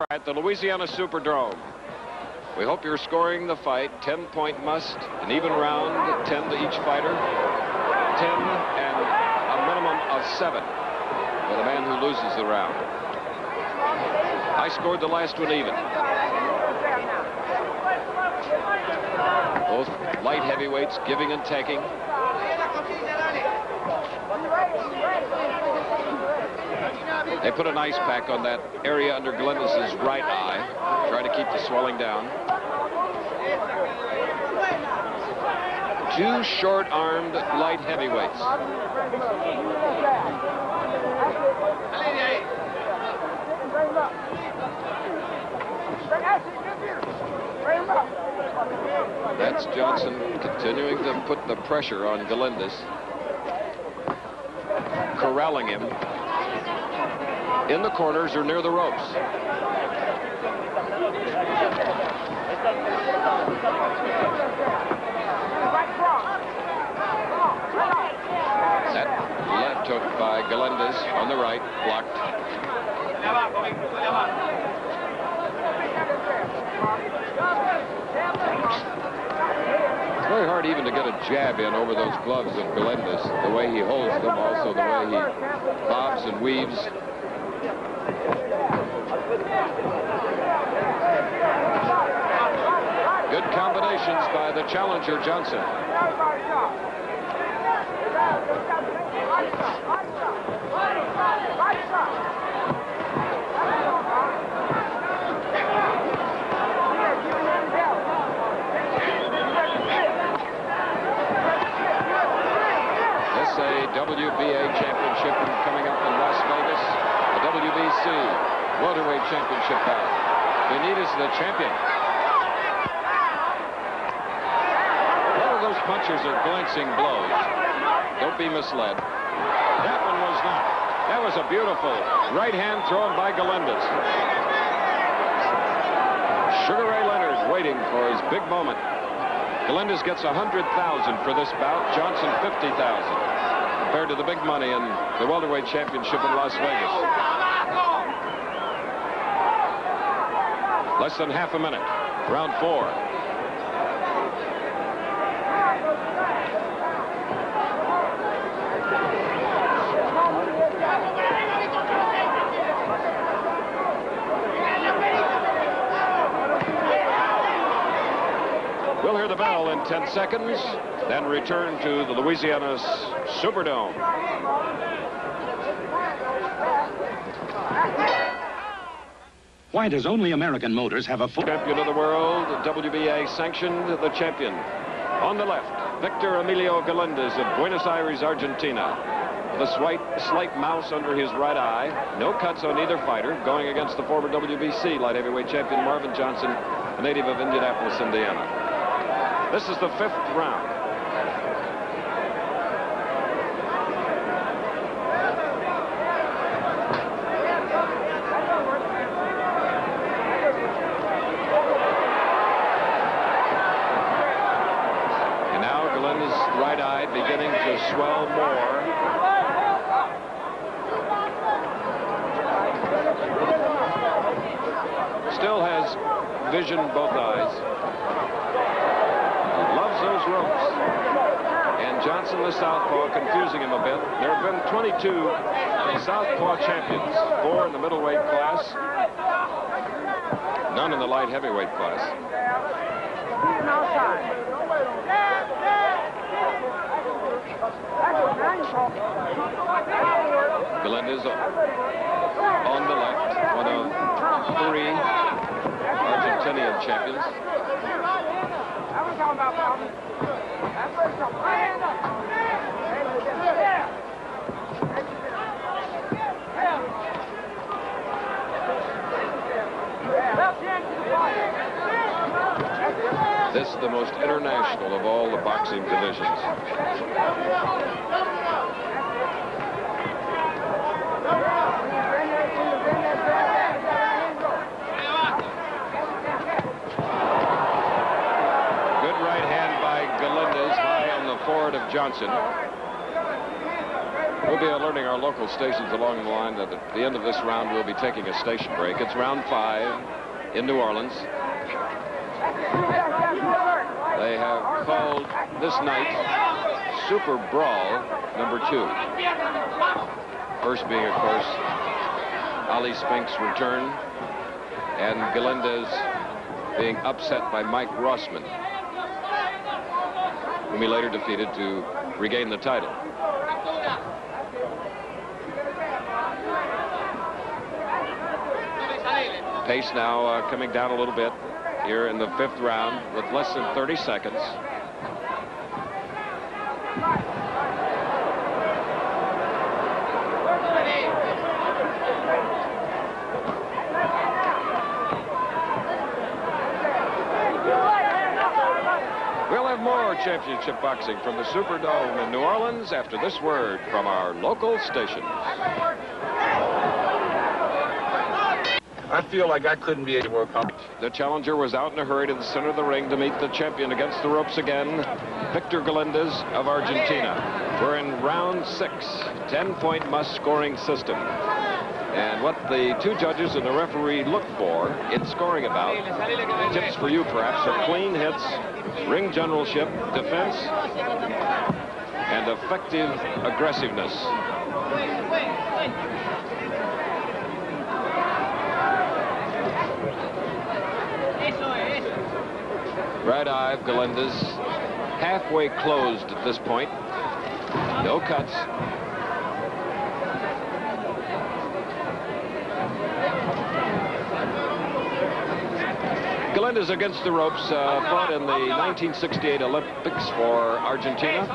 at the Louisiana Superdome. We hope you're scoring the fight. 10-point must, an even round, 10 to each fighter. 10 and a minimum of 7 for the man who loses the round. I scored the last one even. Both light heavyweights giving and taking. They put an ice pack on that area under Galindez's right eye, try to keep the swelling down. Two short-armed light heavyweights. That's Johnson continuing to put the pressure on Galindez, corralling him in the corners or near the ropes. That left hook by Galindez on the right, blocked. It's very hard even to get a jab in over those gloves of Galindez. The way he holds them, also the way he bobs and weaves. Good combinations by the challenger, Johnson. This a WBA championship coming up in Las Vegas. The WBC welterweight championship bout. Galindez the champion. Those punchers are glancing blows. Don't be misled. That one was not. That was a beautiful right hand thrown by Galindez. Sugar Ray Leonard waiting for his big moment. Galindez gets $100,000 for this bout. Johnson $50,000 compared to the big money in the welterweight championship in Las Vegas. Less than half a minute. Round 4. We'll hear the bell in 10 seconds, then return to the Louisiana Superdome. Why does only American Motors have a full champion of the world, WBA sanctioned the champion? On the left, Victor Emilio Galindez of Buenos Aires, Argentina. With a slight mouse under his right eye. No cuts on either fighter, going against the former WBC light heavyweight champion Marvin Johnson, a native of Indianapolis, Indiana. This is the 5th round. And now Galindez's right eye beginning to swell more. Still has vision in both eyes. Those ropes. And Johnson, the southpaw, confusing him a bit. There have been 22 southpaw champions, 4 in the middleweight class, none in the light heavyweight class. Galindez on the left, one of 3 Argentinian champions. This is the most international of all the boxing divisions. Galindez high on the forehead of Johnson. We'll be alerting our local stations along the line that at the end of this round we'll be taking a station break. It's round 5 in New Orleans. They have called this night Super Brawl number 2. First being, of course, Ali Spink's return, and Galindez being upset by Mike Rossman, whom he later defeated to regain the title. Pace now coming down a little bit here in the 5th round with less than 30 seconds. We'll have more championship boxing from the Superdome in New Orleans after this word from our local stations. I feel like I couldn't be any more comfortable. The challenger was out in a hurry to the center of the ring to meet the champion against the ropes again, Victor Galindez of Argentina. We're in round 6, 10-point must-scoring system. And what the 2 judges and the referee look for in scoring about, tips for you perhaps, are clean hits, ring generalship, defense, and effective aggressiveness. Right eye of Galindez, halfway closed at this point. No cuts. Galindez against the ropes, fought in the 1968 Olympics for Argentina,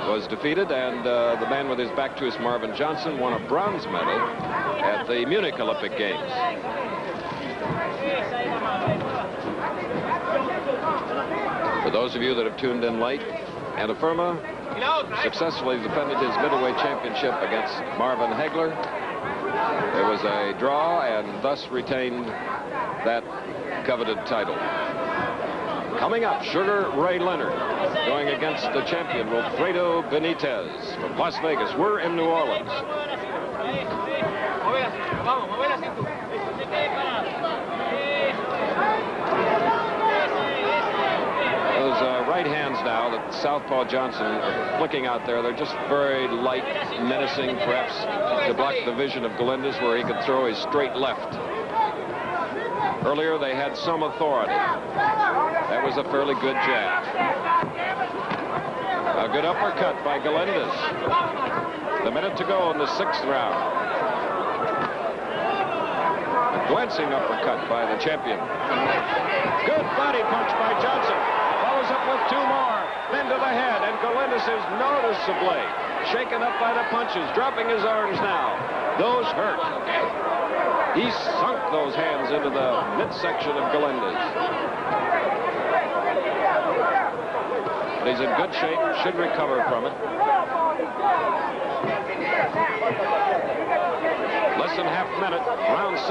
was defeated, and the man with his back to us, Marvin Johnson, won a bronze medal at the Munich Olympic Games. For those of you that have tuned in late, Anafirma successfully defended his middleweight championship against Marvin Hagler. There was a draw and thus retained that coveted title. Coming up, Sugar Ray Leonard going against the champion, Wilfredo Benitez from Las Vegas. We're in New Orleans. Those right hands now that Southpaw Johnson are flicking out there, they're just very light, menacing, perhaps to block the vision of Galindez where he could throw his straight left. Earlier they had some authority. That was a fairly good jab. A good uppercut by Galindez. The minute to go in the 6th round. A glancing uppercut by the champion. Good body punch by Johnson. Follows up with 2 more. Then to the head, and Galindez is noticeably shaken up by the punches, dropping his arms now. Those hurt. He sunk those hands into the midsection of Galindez. But he's in good shape, should recover from it. Less than half a minute, round 6.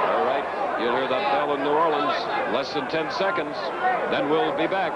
All right, you'll hear that bell in New Orleans. Less than 10 seconds. Then we'll be back.